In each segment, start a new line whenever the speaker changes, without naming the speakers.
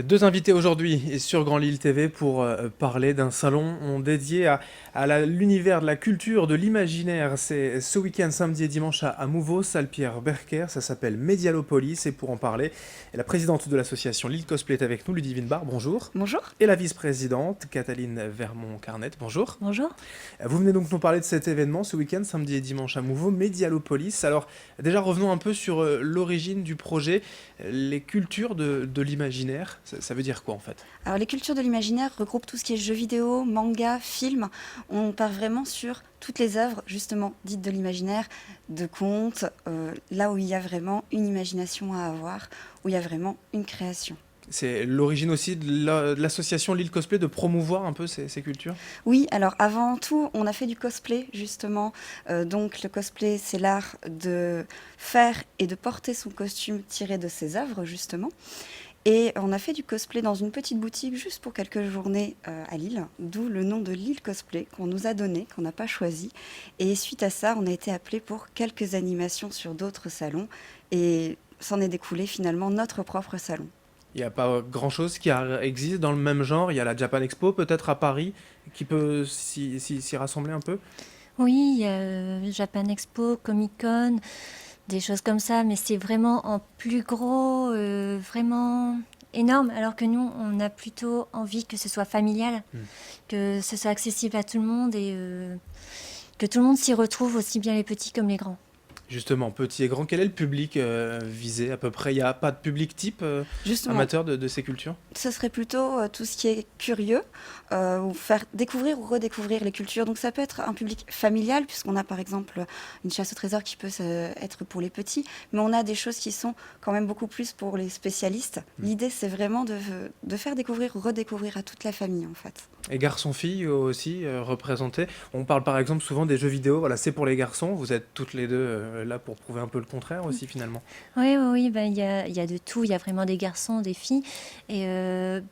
Deux invités aujourd'hui sur Grand Lille TV pour parler d'un salon dédié à l'univers de la culture, de l'imaginaire. C'est ce week-end, samedi et dimanche à Mouveau, salle Pierre-Berker. Ça s'appelle Medialopolis. Et pour en parler, la présidente de l'association Lille Cosplay est avec nous, Ludivine Barre, bonjour.
Bonjour.
Et la vice-présidente, Cataline Vermont-Carnet, bonjour.
Bonjour.
Vous venez donc nous parler de cet événement ce week-end, samedi et dimanche à Mouveau, Medialopolis. Alors déjà revenons un peu sur l'origine du projet, les cultures de l'imaginaire. Ça veut dire quoi en fait?
Alors les cultures de l'imaginaire regroupent tout ce qui est jeux vidéo, manga, film. On part vraiment sur toutes les œuvres justement dites de l'imaginaire, de contes, là où il y a vraiment une imagination à avoir, où il y a vraiment une création.
C'est l'origine aussi de l'association Lille Cosplay de promouvoir un peu ces cultures?
Oui, alors avant tout, on a fait du cosplay justement. Donc le cosplay, c'est l'art de faire et de porter son costume tiré de ses œuvres justement. Et on a fait du cosplay dans une petite boutique juste pour quelques journées à Lille, d'où le nom de Lille Cosplay qu'on nous a donné, qu'on n'a pas choisi. Et suite à ça, on a été appelé pour quelques animations sur d'autres salons et s'en est découlé finalement notre propre salon.
Il n'y a pas grand-chose qui existe dans le même genre. Il y a la Japan Expo peut-être à Paris qui peut s'y rassembler un peu.
Oui, il y a Japan Expo, Comic Con, des choses comme ça, mais c'est vraiment en plus gros, vraiment énorme, alors que nous, on a plutôt envie que ce soit familial, que ce soit accessible à tout le monde et que tout le monde s'y retrouve, aussi bien les petits comme les grands.
Justement, petit et grand, quel est le public visé à peu près? Il n'y a pas de public type
Justement,
amateur de ces cultures?
ce serait plutôt tout ce qui est curieux, ou faire découvrir ou redécouvrir les cultures. Donc ça peut être un public familial, puisqu'on a par exemple une chasse au trésor qui peut être pour les petits, mais on a des choses qui sont quand même beaucoup plus pour les spécialistes. L'idée, c'est vraiment de faire découvrir ou redécouvrir à toute la famille, en fait.
Et garçons-filles aussi représentés. On parle par exemple souvent des jeux vidéo, voilà, c'est pour les garçons. Vous êtes toutes les deux là pour prouver un peu le contraire aussi finalement.
Oui, oui, oui, ben, il y a de tout, il y a vraiment des garçons, des filles, et,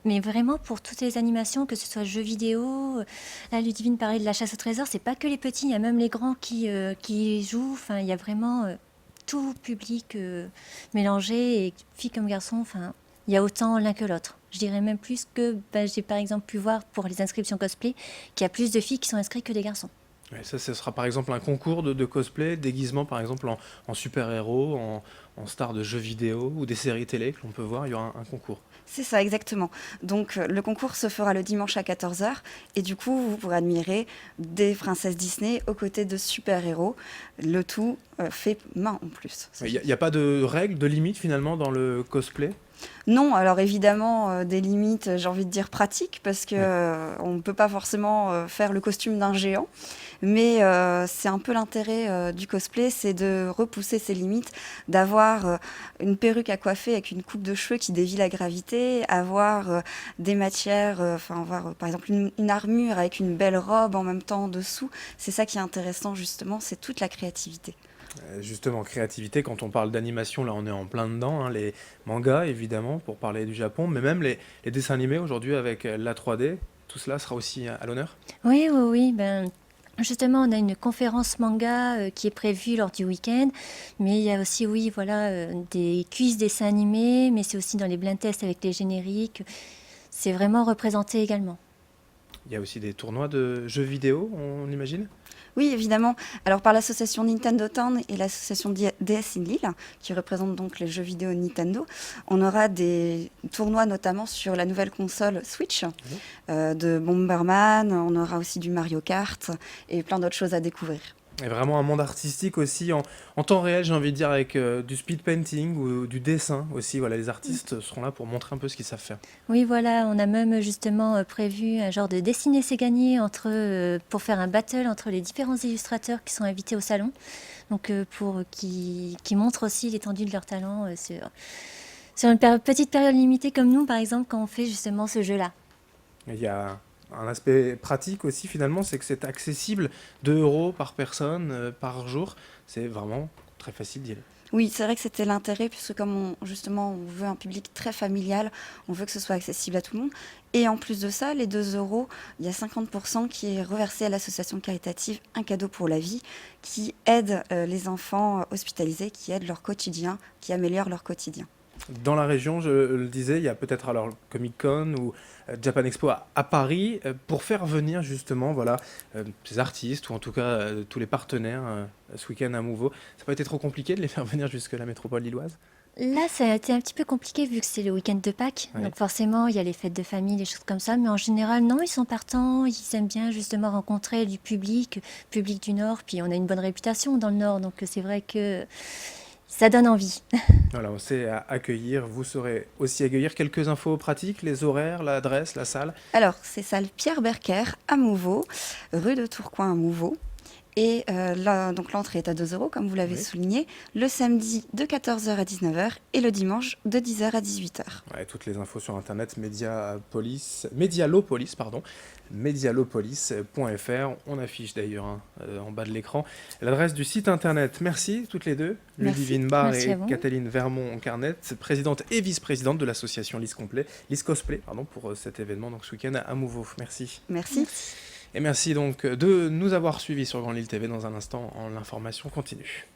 mais vraiment pour toutes les animations, que ce soit jeux vidéo, là Ludivine parlait de la chasse au trésor, c'est pas que les petits, il y a même les grands qui y jouent, enfin, il y a vraiment tout public mélangé, et filles comme garçons, enfin, il y a autant l'un que l'autre. Je dirais même plus que j'ai par exemple pu voir pour les inscriptions cosplay qu'il y a plus de filles qui sont inscrites que des garçons.
Ouais, ça, ce sera par exemple un concours de cosplay, déguisement par exemple en super-héros, en star de jeux vidéo ou des séries télé que l'on peut voir, il y aura un concours.
C'est ça, exactement. Donc le concours se fera le dimanche à 14 heures et du coup, vous pourrez admirer des princesses Disney aux côtés de super-héros. Le tout fait main en plus.
Il n'y a pas de règles, de limites finalement dans le cosplay?
Non, alors évidemment, des limites, j'ai envie de dire pratiques, parce que
Ouais.
on ne peut pas forcément faire le costume d'un géant, mais c'est un peu l'intérêt du cosplay, c'est de repousser ses limites, d'avoir une perruque à coiffer avec une coupe de cheveux qui dévie la gravité, avoir des matières, enfin avoir par exemple une armure avec une belle robe en même temps en dessous. C'est ça qui est intéressant justement, c'est toute la créativité.
Justement, créativité, quand on parle d'animation, là on est en plein dedans, hein, les mangas évidemment, pour parler du Japon, mais même les dessins animés aujourd'hui avec la 3D, tout cela sera aussi à l'honneur?
Oui, oui, oui. Ben, justement, on a une conférence manga qui est prévue lors du week-end, mais il y a aussi, oui, voilà, des quiz dessins animés, mais c'est aussi dans les blind tests avec les génériques. C'est vraiment représenté également.
Il y a aussi des tournois de jeux vidéo, on imagine?
Oui, évidemment. Alors par l'association Nintendo Town et l'association DS in Lille, qui représente donc les jeux vidéo Nintendo, on aura des tournois notamment sur la nouvelle console Switch, de Bomberman, on aura aussi du Mario Kart et plein d'autres choses à découvrir.
Et vraiment un monde artistique aussi en temps réel, j'ai envie de dire, avec du speed painting ou du dessin aussi. Voilà, les artistes seront là pour montrer un peu ce qu'ils savent faire.
Oui, voilà, on a même justement prévu un genre de dessiner c'est gagner pour faire un battle entre les différents illustrateurs qui sont invités au salon, donc pour qui montrent aussi l'étendue de leur talent sur une petite période limitée comme nous, par exemple, quand on fait justement ce jeu-là.
Et il y a un aspect pratique aussi finalement, c'est que c'est accessible, 2 euros par personne, par jour. C'est vraiment très facile d'y aller.
Oui, c'est vrai que c'était l'intérêt, puisque comme justement on veut un public très familial, on veut que ce soit accessible à tout le monde. Et en plus de ça, les 2 euros, il y a 50% qui est reversé à l'association caritative Un cadeau pour la vie, qui aide les enfants hospitalisés, qui aide leur quotidien, qui améliore leur quotidien.
Dans la région, je le disais, il y a peut-être alors Comic-Con ou Japan Expo à Paris pour faire venir justement voilà, ces artistes ou en tout cas tous les partenaires ce week-end à Mouveau. Ça n'a pas été trop compliqué de les faire venir jusque la métropole lilloise?
Là, ça a été un petit peu compliqué vu que c'est le week-end de Pâques.
Oui.
Donc forcément, il y a les fêtes de famille, des choses comme ça. Mais en général, non, ils sont partants. Ils aiment bien justement rencontrer du public du Nord. Puis on a une bonne réputation dans le Nord. Donc c'est vrai que ça donne envie.
Voilà, on sait accueillir. Vous saurez aussi accueillir quelques infos pratiques, les horaires, l'adresse, la salle.
Alors, c'est salle Pierre Berker à Mouveau, rue de Tourcoing à Mouveau. Et là, donc l'entrée est à 2 euros, comme vous l'avez
Oui.
souligné, le samedi de 14 heures à 19 heures et le dimanche de 10 heures à 18 heures.
Ouais, toutes les infos sur internet, Medialopolis, pardon, medialopolis.fr. On affiche d'ailleurs en bas de l'écran l'adresse du site internet. Merci toutes les deux,
Merci.
Ludivine Barr
Merci
et
à vous.
Kathleen Vermont-Carnet, présidente et vice-présidente de l'association Lys Cosplay, pour cet événement donc ce week-end à Mouveau. Merci.
Merci.
Et merci donc de nous avoir suivis sur Grand Lille TV. Dans un instant, l'information continue.